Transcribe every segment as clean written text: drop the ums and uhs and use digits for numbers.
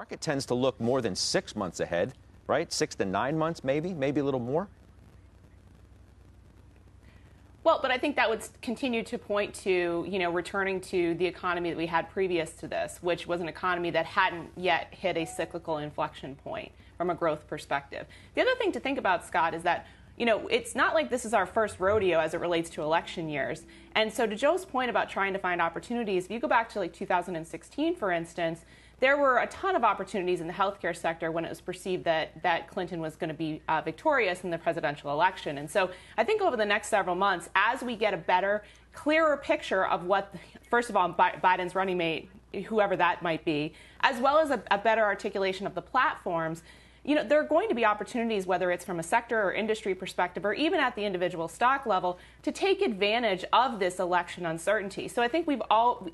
market tends to look more than 6 months ahead, right? 6 to 9 months, maybe a little more. Well, but I think that would continue to point to, returning to the economy that we had previous to this, which was an economy that hadn't yet hit a cyclical inflection point from a growth perspective. The other thing to think about, Scott, is that it's not like this is our first rodeo as it relates to election years. And so to Joe's point about trying to find opportunities, if you go back to like 2016, for instance, there were a ton of opportunities in the healthcare sector when it was perceived that Clinton was going to be victorious in the presidential election. And so I think over the next several months, as we get a better, clearer picture of what, first of all, Biden's running mate, whoever that might be, as well as a better articulation of the platforms, there are going to be opportunities, whether it's from a sector or industry perspective, or even at the individual stock level, to take advantage of this election uncertainty. So I think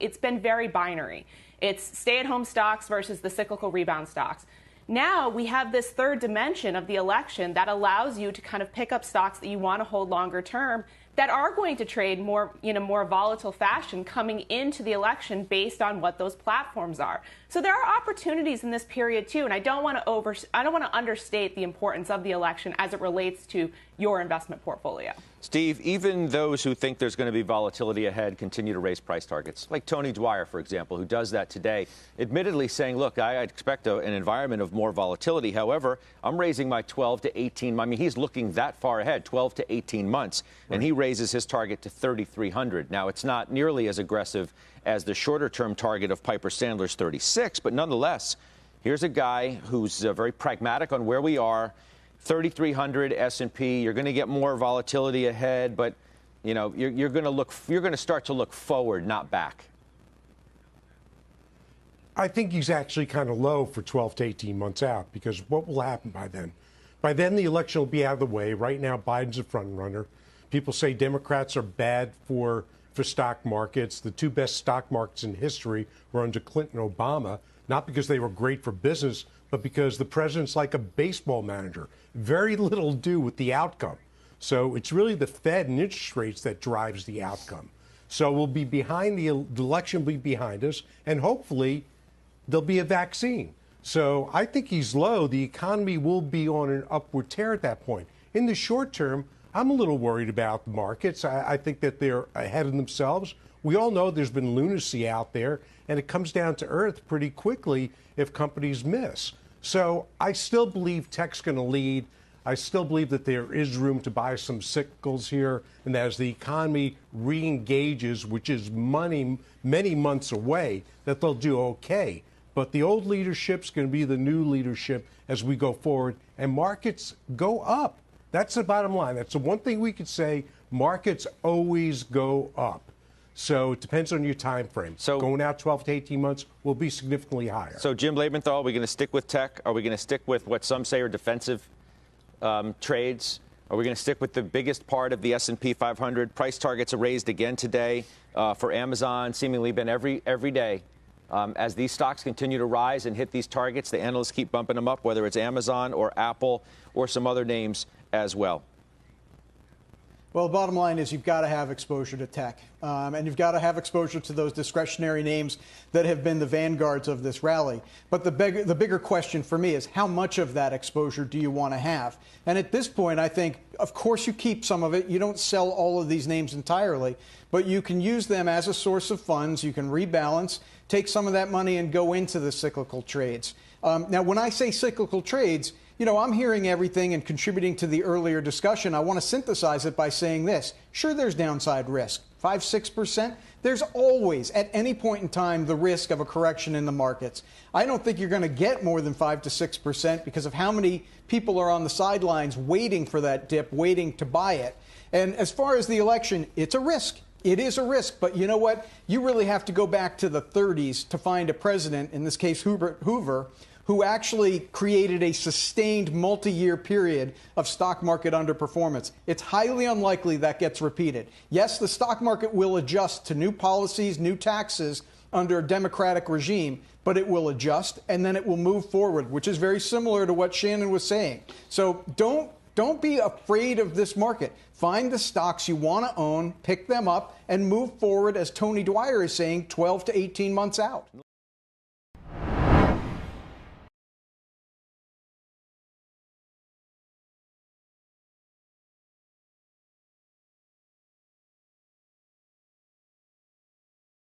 it's been very binary. It's stay-at-home stocks versus the cyclical rebound stocks. Now we have this third dimension of the election that allows you to kind of pick up stocks that you want to hold longer term that are going to trade more in a more volatile fashion coming into the election based on what those platforms are. So there are opportunities in this period too, and I don't want to understate the importance of the election as it relates to your investment portfolio. Steve, even those who think there's going to be volatility ahead continue to raise price targets, like Tony Dwyer, for example, who does that today, admittedly saying, look, I expect an environment of more volatility. However, I'm raising my 12 to 18. I mean, he's looking that far ahead, 12 to 18 months, and he raises his target to 3,300. Now, it's not nearly as aggressive as the shorter-term target of Piper Sandler's 36, but nonetheless, here's a guy who's very pragmatic on where we are. 3,300 S&P. You're going to get more volatility ahead, but you're going to start to look forward, not back. I think he's actually kind of low for 12 to 18 months out, because what will happen by then? By then, the election will be out of the way. Right now, Biden's a front runner. People say Democrats are bad for stock markets. The two best stock markets in history were under Clinton and Obama, not because they were great for business, but because the president's like a baseball manager. Very little to do with the outcome. So it's really the Fed and interest rates that drives the outcome. So we'll be behind, the election will be behind us, and hopefully there'll be a vaccine. So I think he's low. The economy will be on an upward tear at that point. In the short term, I'm a little worried about the markets. I think that they're ahead of themselves. We all know there's been lunacy out there, and it comes down to earth pretty quickly if companies miss. So I still believe tech's going to lead. I still believe that there is room to buy some cyclicals here, and as the economy re-engages, which is many months away, that they'll do okay. But the old leadership's going to be the new leadership as we go forward, and markets go up. That's the bottom line. That's the one thing we could say. Markets always go up. So it depends on your time frame. So going out 12 to 18 months will be significantly higher. So Jim Lebenthal, are we going to stick with tech? Are we going to stick with what some say are defensive trades? Are we going to stick with the biggest part of the S&P 500? Price targets are raised again today for Amazon, seemingly been every day. As these stocks continue to rise and hit these targets, the analysts keep bumping them up, whether it's Amazon or Apple or some other names as well. Well, the bottom line is you've got to have exposure to tech, and you've got to have exposure to those discretionary names that have been the vanguards of this rally. But the bigger question for me is how much of that exposure do you want to have? And at this point, I think, of course, you keep some of it. You don't sell all of these names entirely, but you can use them as a source of funds. You can rebalance, take some of that money and go into the cyclical trades. Now, when I say cyclical trades, I'm hearing everything and contributing to the earlier discussion. I want to synthesize it by saying this. Sure, there's downside risk. 5-6%. There's always, at any point in time, the risk of a correction in the markets. I don't think you're going to get more than 5 to 6% because of how many people are on the sidelines waiting for that dip, waiting to buy it. And as far as the election, it's a risk. It is a risk. But you know what? You really have to go back to the 30s to find a president, in this case Hoover, who actually created a sustained multi-year period of stock market underperformance. It's highly unlikely that gets repeated. Yes, the stock market will adjust to new policies, new taxes under a Democratic regime, but it will adjust and then it will move forward, which is very similar to what Shannon was saying. So don't be afraid of this market. Find the stocks you want to own, pick them up, and move forward, as Tony Dwyer is saying, 12 to 18 months out.